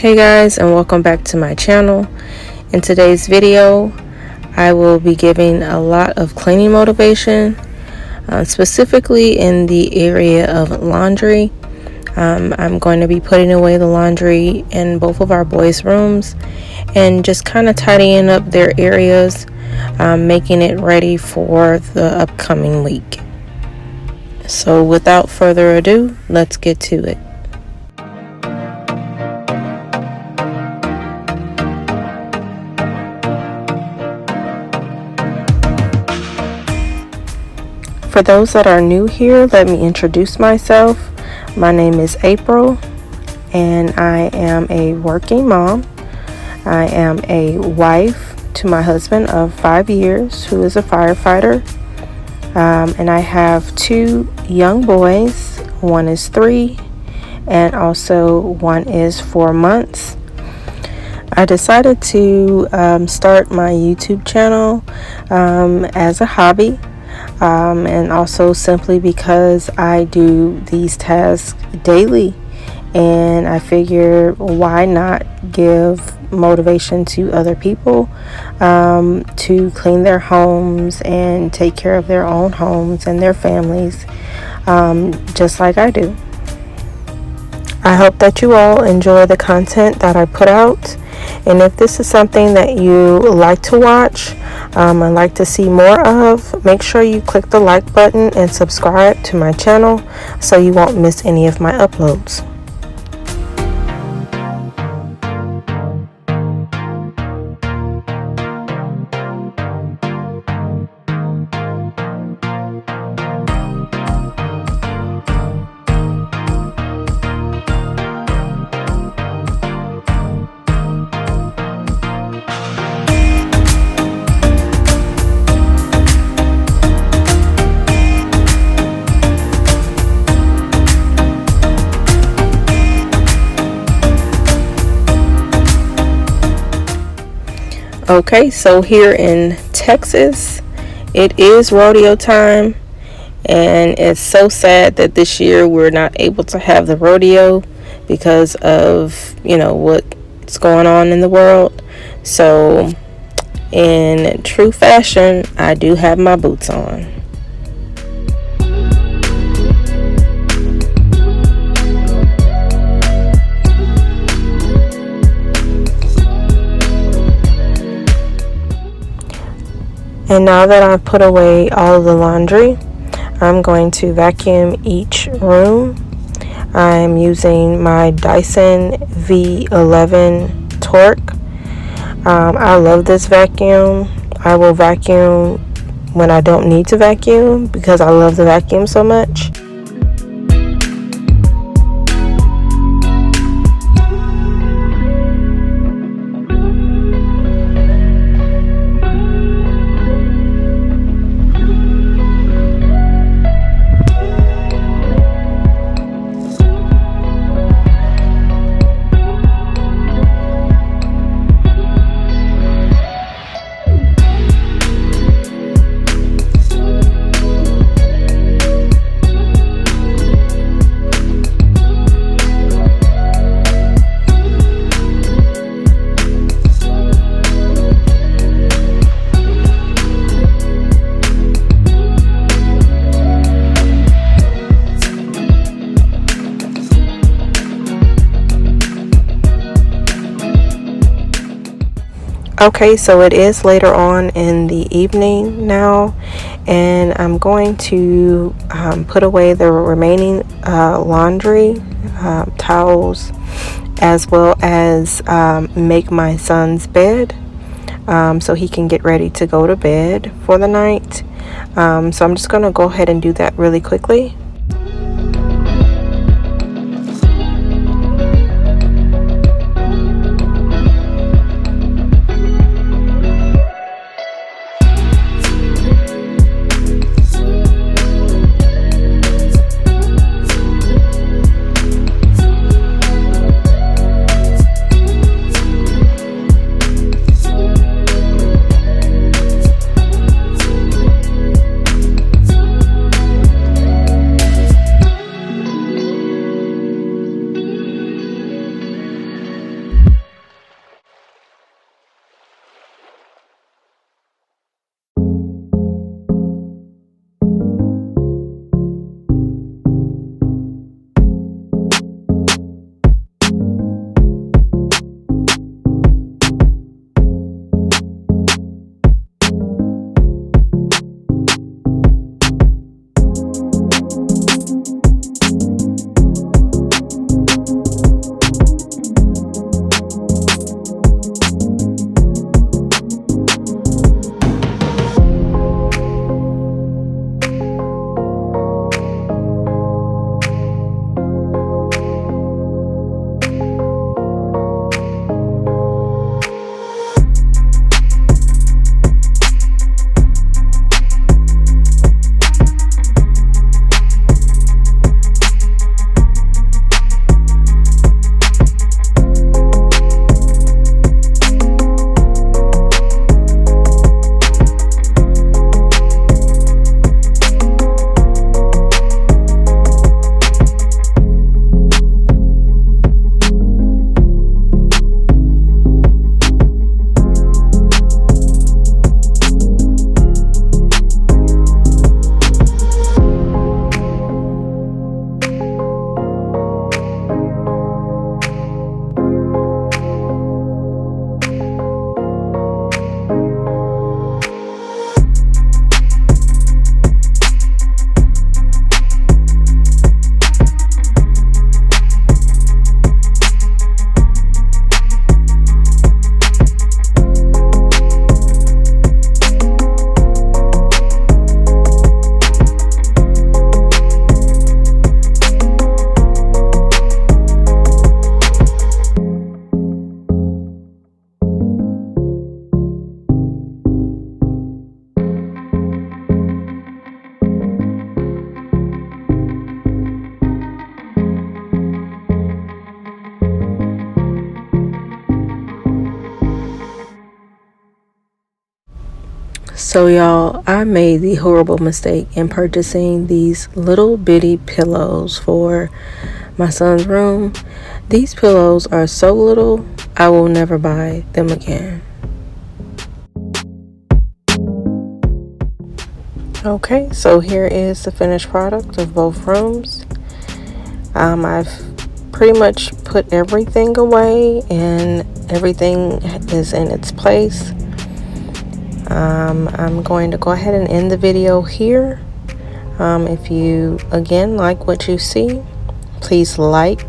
Hey guys, and welcome back to my channel. In today's video I will be giving a lot of cleaning motivation, specifically in the area of laundry. I'm going to be putting away the laundry in both of our boys' rooms and just kind of tidying up their areas, making it ready for the upcoming week. So without further ado, let's get to it. For those that are new here, let me introduce myself. My name is April, and I am a working mom. I am a wife to my husband of 5 years, who is a firefighter. And I have 2 young boys. One is 3, and also one is 4 months. I decided to start my YouTube channel as a hobby. And also simply because I do these tasks daily, and I figure why not give motivation to other people to clean their homes and take care of their own homes and their families, just like I do. I hope that you all enjoy the content that I put out, and if this is something that you like to watch and like to see more of, make sure you click the like button and subscribe to my channel so you won't miss any of my uploads. Okay, so here in Texas, it is rodeo time, and it's so sad that this year we're not able to have the rodeo because of, what's going on in the world. So, in true fashion, I do have my boots on. And now that I've put away all of the laundry, I'm going to vacuum each room. I'm using my Dyson V11 Torque. I love this vacuum. I will vacuum when I don't need to vacuum because I love the vacuum so much. Okay, so it is later on in the evening now, and I'm going to put away the remaining laundry, towels, as well as make my son's bed so he can get ready to go to bed for the night. So I'm just going to go ahead and do that really quickly. So y'all, I made the horrible mistake in purchasing these little bitty pillows for my son's room. These pillows are so little, I will never buy them again. Okay, so here is the finished product of both rooms. I've pretty much put everything away and everything is in its place. I'm going to go ahead and end the video here. If you again like what you see, please like,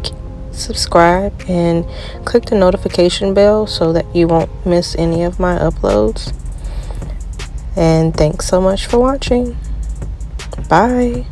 subscribe, and click the notification bell so that you won't miss any of my uploads. And thanks so much for watching. Bye.